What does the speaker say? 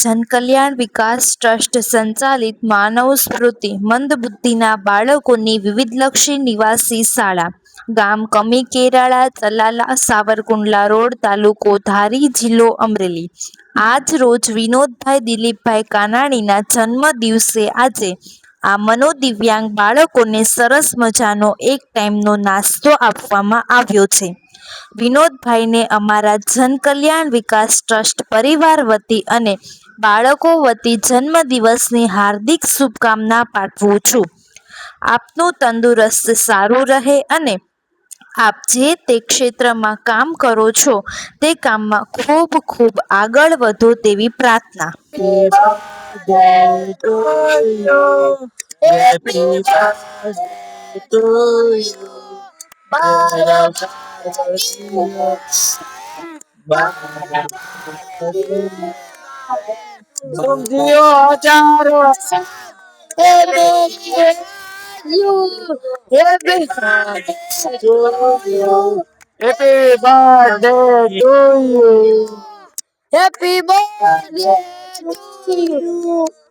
જનકલ્યાણ વિકાસ trust સંચાલિત માનવ સ્મૃતિ મંદબુદ્ધિના બાળકોની વિવિધલક્ષી નિવાસી શાળા ગામ કમી કેરાળા ચલાલા સાવરકુંડલા રોડ તાલુકો ધારી જિલ્લો અમરેલી આજ રોજ વિનોદભાઈ દિલીપભાઈ કાનાણીના જન્મ દિવસે આજે આ મનોદિવ્યાંગ બાળકોને સરસ મજાનો એક ટાઈમનો નાસ્તો આપવામાં આવ્યો છે. વિનોદભાઈને અમારા જનકલ્યાણ વિકાસ ટ્રસ્ટ પરિવાર વતી અને બાળકો વતી જન્મદિવસની હાર્દિક શુભકામના પાઠવું છું. આપનું તંદુરસ્ત સારું રહે અને આપ જે તે ક્ષેત્રમાં કામ કરો છો તે કામમાં ખૂબ ખૂબ આગળ વધો તેવી પ્રાર્થના. Happy birthday to you. Happy birthday to you.